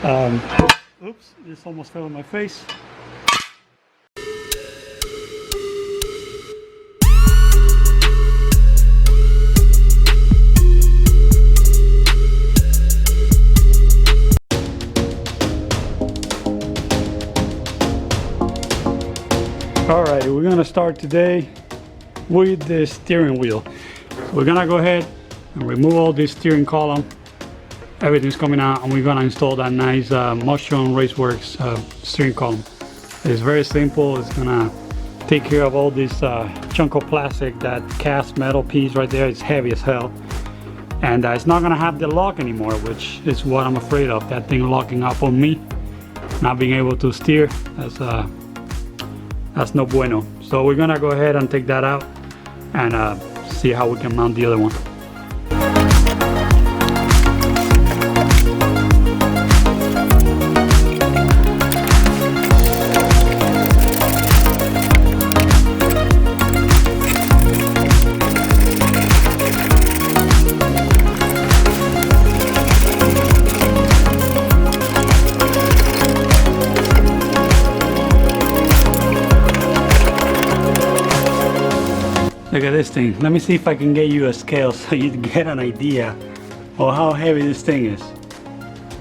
Oops, this almost fell on my face. Alright, we're gonna start today with the steering wheel. So we're gonna go ahead and remove all this steering column. Everything's coming out, and we're gonna install that nice Motion Raceworks steering column. It's very simple. It's gonna take care of all this chunk of plastic, that cast metal piece right there. It's heavy as hell, and it's not gonna have the lock anymore, which is what I'm afraid of. That thing locking up on me, not being able to steer. That's no bueno. So we're gonna go ahead and take that out and see how we can mount the other one. Look at this thing. Let me see if I can get you a scale so you get an idea of how heavy this thing is.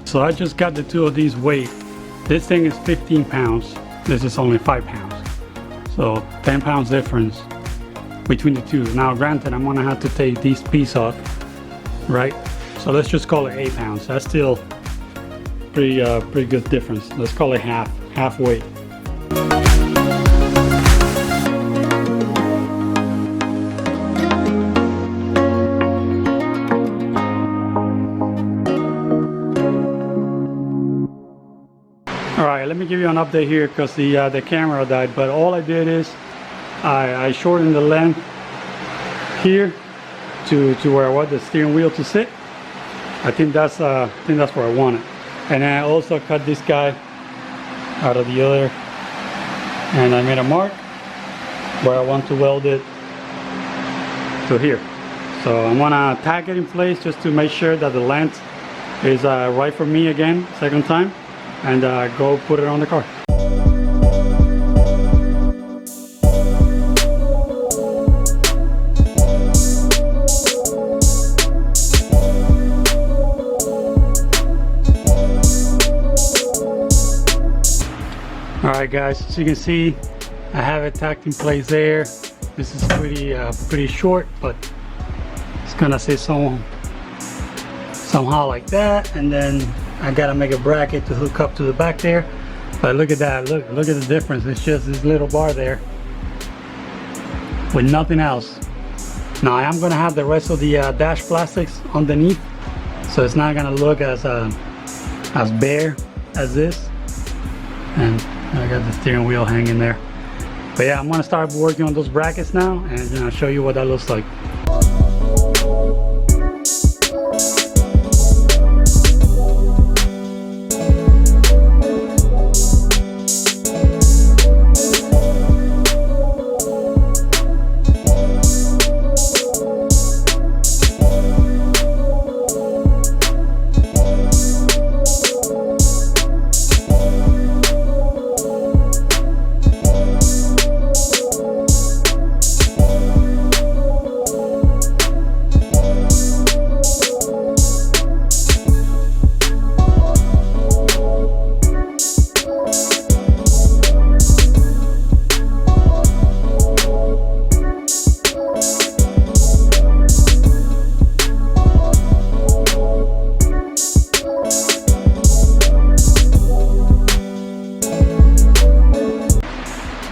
So I just got the two of these weight. This thing is 15 pounds. This is only 5 pounds. So 10 pounds difference between the two. Now granted, I'm gonna have to take this piece off, right? So let's just call it 8 pounds. That's still pretty good difference. Let's call it half weight. Alright, let me give you an update here because the camera died, but all I did is I shortened the length here to where I want the steering wheel to sit. I think that's where I want it. And I also cut this guy out of the other, and I made a mark where I want to weld it to here. So I'm gonna tack it in place just to make sure that the length is right for me again, second time. And go put it on the car. Alright guys, so you can see I have it tacked in place there. This is pretty short, but it's gonna sit somehow like that, and then I gotta make a bracket to hook up to the back there. But look at that, look at the difference. It's just this little bar there with nothing else. Now I am gonna have the rest of the dash plastics underneath, so it's not gonna look as bare as this. And I got the steering wheel hanging there. But yeah, I'm gonna start working on those brackets now, and I'll show you what that looks like.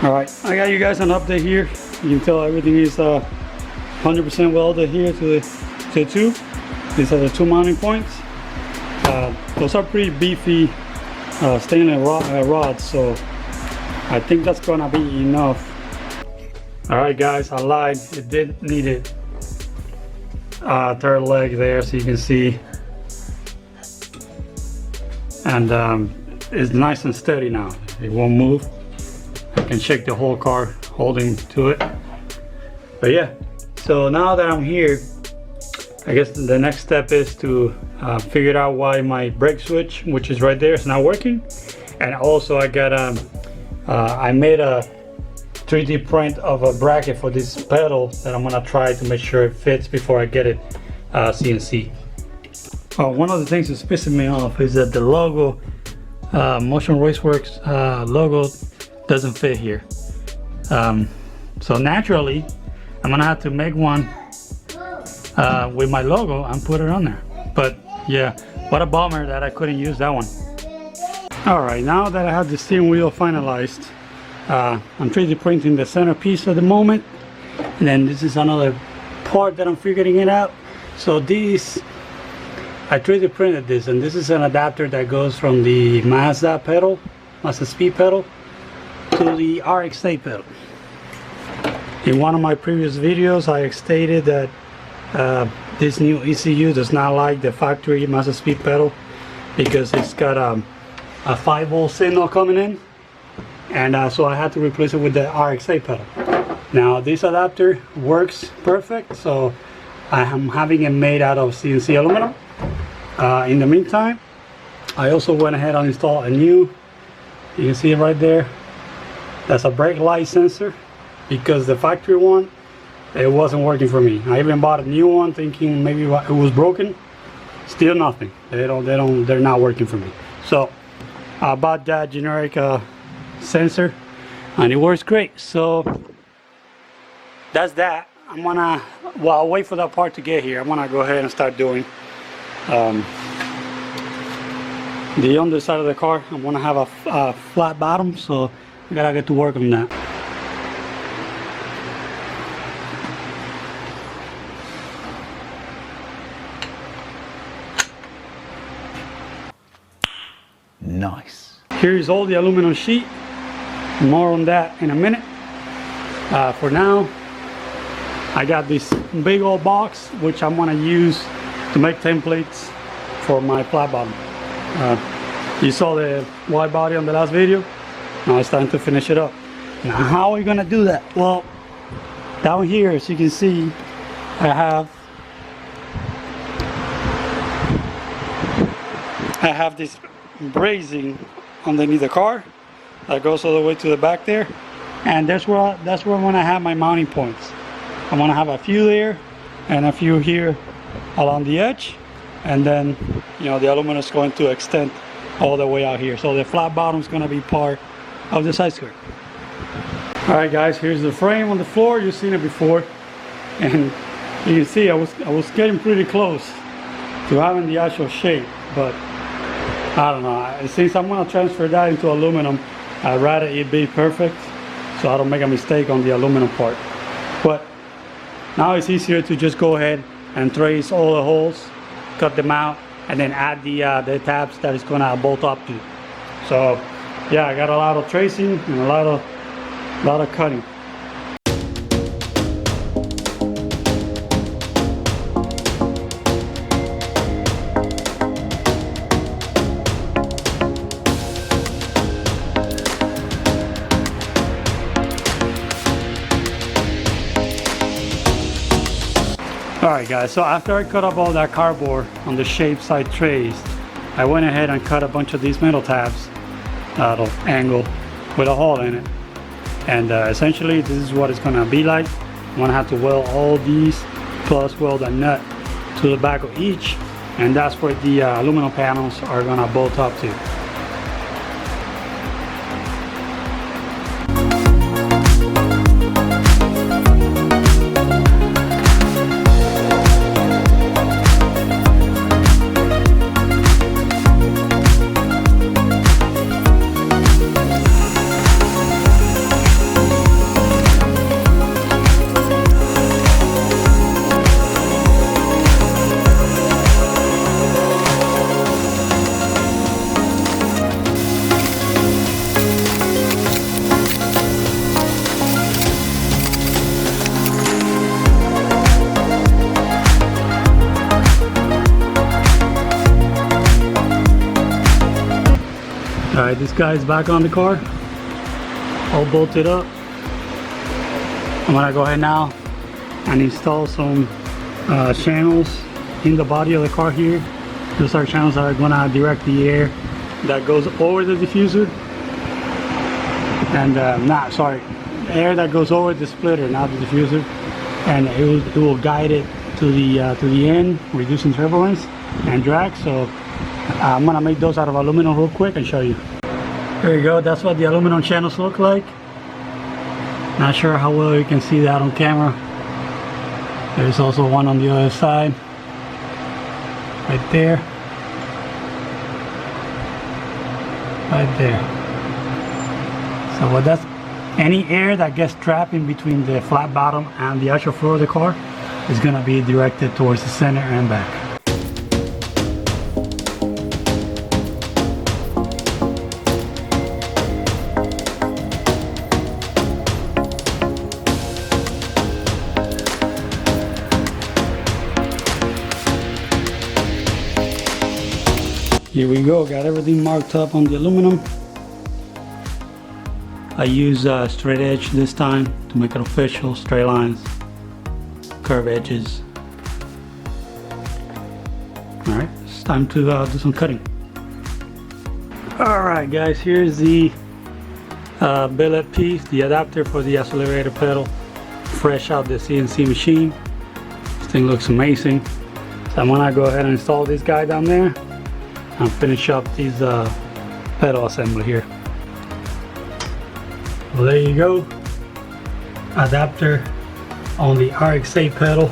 Alright, I got you guys an update here. You can tell everything is 100% welded here to the two. These are the two mounting points. Those are pretty beefy stainless rods, so I think that's gonna be enough. Alright guys, I lied. It did need it. Third leg there, so you can see. And it's nice and steady now. It won't move. I can check the whole car holding to it. But yeah, so now that I'm here, I guess the next step is to figure out why my brake switch, which is right there, is not working. And also I got I made a 3D print of a bracket for this pedal that I'm gonna try to make sure it fits before I get it CNC. One of the things that's pissing me off is that the logo, Motion Raceworks logo, doesn't fit here. So naturally, I'm gonna have to make one with my logo and put it on there. But yeah, what a bummer that I couldn't use that one. Alright, now that I have the steering wheel finalized, I'm 3D printing the centerpiece at the moment, and then this is another part that I'm figuring it out. So this, I 3D printed this, and this is an adapter that goes from the Mazdaspeed pedal to the RX-8 pedal. In one of my previous videos I stated that this new ECU does not like the factory Mazdaspeed pedal because it's got a 5-volt signal coming in, and so I had to replace it with the RX-8 pedal. Now this adapter works perfect, so I am having it made out of CNC aluminum. In the meantime, I also went ahead and installed a new, you can see it right there, that's a brake light sensor, because the factory one, it wasn't working for me. I even bought a new one thinking maybe it was broken. Still nothing. They're not working for me. So I bought that generic sensor and it works great. So that's that. I'm gonna, well, I'll wait for that part to get here. I'm gonna go ahead and start doing the underside of the car. I'm gonna have a flat bottom, so I gotta get to work on that. Nice. Here's all the aluminum sheet. More on that in a minute. For now, I got this big old box which I'm gonna use to make templates for my flat bottom. You saw the wide body on the last video. Now it's time to finish it up. Now how are we gonna do that? Well, down here, as you can see, I have this brazing underneath the car that goes all the way to the back there, and that's where I'm gonna have my mounting points. I'm gonna have a few there and a few here along the edge, and then the aluminum is going to extend all the way out here, so the flat bottom is gonna be part of the side skirt. All right guys, here's the frame on the floor. You've seen it before, and you can see I was getting pretty close to having the actual shape, but I don't know, since I'm gonna transfer that into aluminum, I'd rather it be perfect so I don't make a mistake on the aluminum part. But now it's easier to just go ahead and trace all the holes, cut them out, and then add the tabs that it's gonna bolt up to. So yeah, I got a lot of tracing and a lot of cutting. Alright guys, so after I cut up all that cardboard on the shape side trays, I went ahead and cut a bunch of these metal tabs out of angle with a hole in it. And essentially this is what it's gonna be like. I'm gonna have to weld all these plus weld a nut to the back of each, and that's where the aluminum panels are gonna bolt up to. Alright, this guy's back on the car, all bolted up. I'm gonna go ahead now and install some channels in the body of the car here. Those are channels that are gonna direct the air that goes over the diffuser. And air that goes over the splitter, not the diffuser. And it will guide it to the end, reducing turbulence and drag. So I'm gonna make those out of aluminum real quick and show you. There you go, that's what the aluminum channels look like. Not sure how well you can see that on camera. There's also one on the other side, right there, right there. So what that's, any air that gets trapped in between the flat bottom and the actual floor of the car is going to be directed towards the center and back. Here we go, got everything marked up on the aluminum. I use straight edge this time to make it official, straight lines, curved edges. Alright, it's time to do some cutting. Alright guys, here's the billet piece, the adapter for the accelerator pedal, fresh out the CNC machine. This thing looks amazing. So I'm gonna go ahead and install this guy down there and finish up these pedal assembly here. Well, there you go, adapter on the RX-8 pedal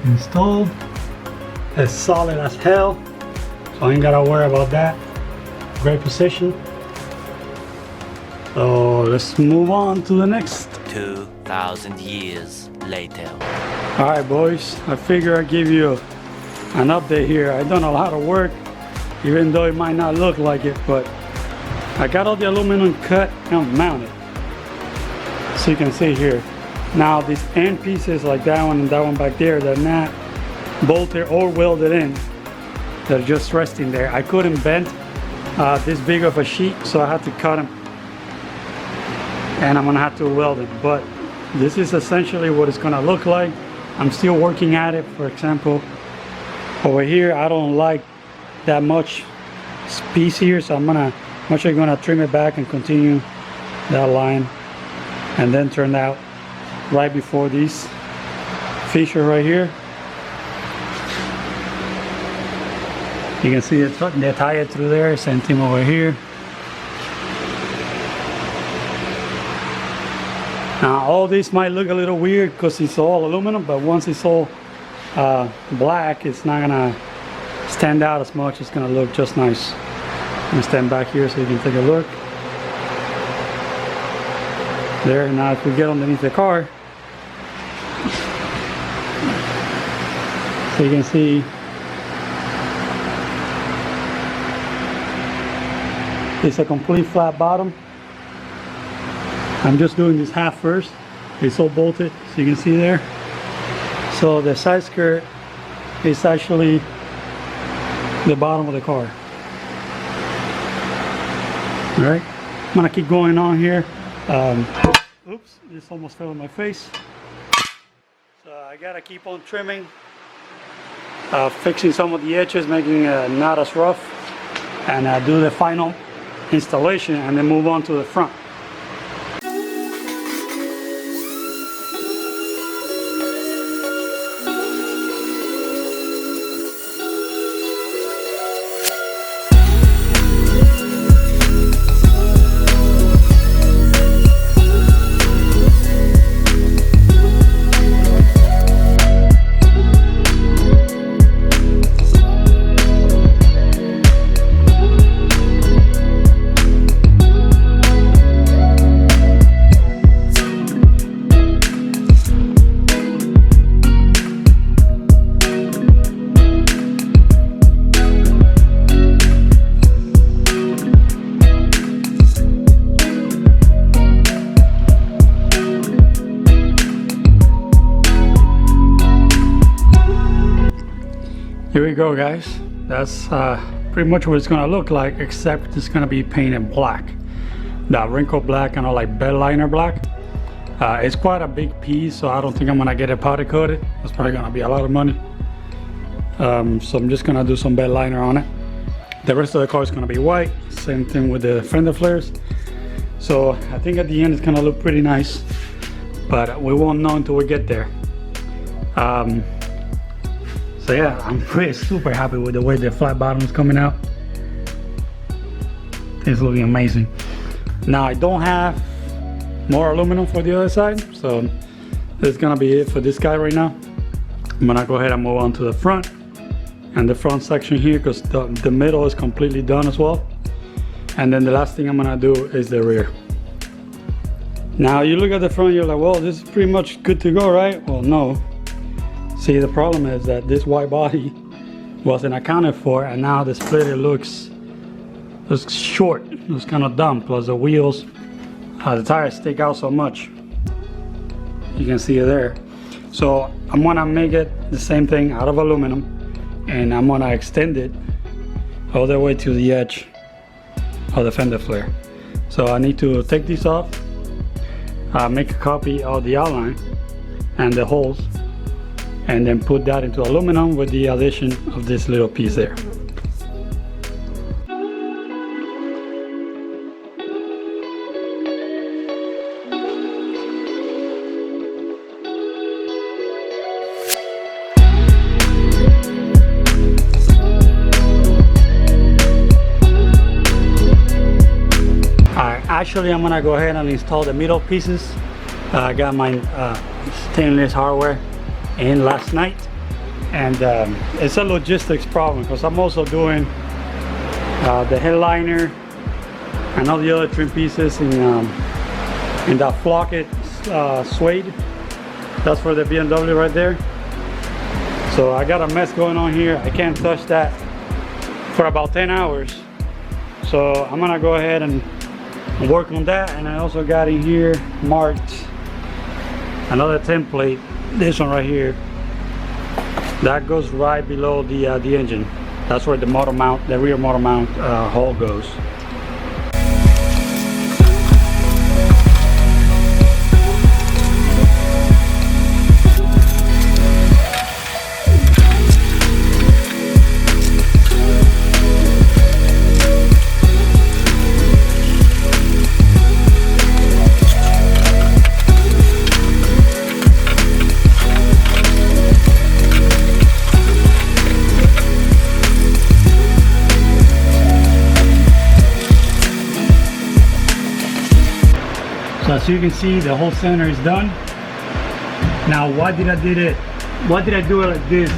installed. It's solid as hell, so I ain't gotta worry about that. Great position. So let's move on to the next. 2,000 years later. Alright boys, I figure I'd give you an update here. I've done a lot of work, even though it might not look like it, but I got all the aluminum cut and mounted, so you can see here. Now these end pieces like that one and that one back there, they're not bolted or welded in. They're just resting there. I couldn't bend this big of a sheet, so I had to cut them, and I'm gonna have to weld it. But this is essentially what it's gonna look like. I'm still working at it. For example, over here I don't like that much piece here, so I'm actually gonna trim it back and continue that line, and then turn out right before these feature right here. You can see they tie it through there, same thing over here. Now all this might look a little weird because it's all aluminum, but once it's all black, it's not gonna stand out as much. It's gonna look just nice. I'm gonna stand back here so you can take a look. There, now if we get underneath the car, so you can see it's a complete flat bottom. I'm just doing this half first. It's all bolted, so you can see there. So the side skirt is actually the bottom of the car. All right, I'm gonna keep going on here. Oops, this almost fell on my face. So I gotta keep on trimming, fixing some of the edges, making it not as rough, and do the final installation, and then move on to the front. Here we go guys, that's pretty much what it's gonna look like, except it's gonna be painted black. That wrinkle black, kind of like bed liner black. It's quite a big piece, so I don't think I'm gonna get it powder coated. It's probably gonna be a lot of money. So I'm just gonna do some bed liner on it. The rest of the car is gonna be white. Same thing with the fender flares. So I think at the end it's gonna look pretty nice, but we won't know until we get there. So yeah, I'm pretty super happy with the way the flat bottom is coming out. It's looking amazing. Now I don't have more aluminum for the other side, so this is gonna be it for this guy right now. I'm gonna go ahead and move on to the front and the front section here, because the middle is completely done as well. And then the last thing I'm gonna do is the rear. Now you look at the front, you're like, well, this is pretty much good to go, right? Well, no. See, the problem is that this white body wasn't accounted for, and now the splitter looks short. It looks kind of dumb. Plus the wheels, the tires stick out so much. You can see it there. So I'm gonna make it the same thing out of aluminum, and I'm gonna extend it all the way to the edge of the fender flare. So I need to take these off, make a copy of the outline and the holes, and then put that into aluminum with the addition of this little piece there. Actually, I'm gonna go ahead and install the middle pieces. I got my stainless hardware in last night, and it's a logistics problem because I'm also doing the headliner and all the other trim pieces in that flocket suede. That's for the BMW right there. So I got a mess going on here. I can't touch that for about 10 hours. So I'm gonna go ahead and work on that. And I also got in here marked another template, this one right here, that goes right below the engine. That's where the motor mount, the rear motor mount hole goes. So as you can see, the whole center is done. Now why did I do it like this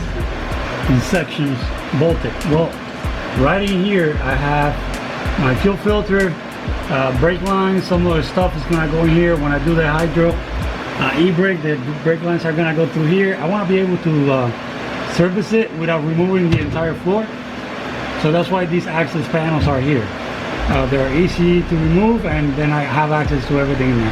in sections bolted? Well, right in here I have my fuel filter, brake lines, some other stuff is gonna go in here. When I do the hydro e-brake, the brake lines are gonna go through here. I wanna be able to service it without removing the entire floor. So that's why these access panels are here. They're easy to remove, and then I have access to everything in there.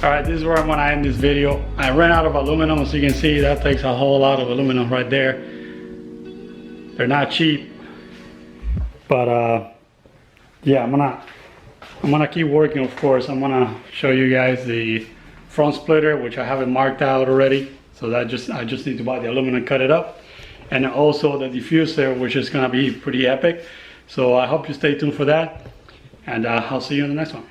Alright, this is where I'm going to end this video. I ran out of aluminum, as you can see. That takes a whole lot of aluminum right there. They're not cheap, but yeah, I'm gonna keep working. Of course, I'm gonna show you guys the front splitter, which I haven't marked out already. So that I just need to buy the aluminum, cut it up, and also the diffuser, which is gonna be pretty epic. So I hope you stay tuned for that, and I'll see you in the next one.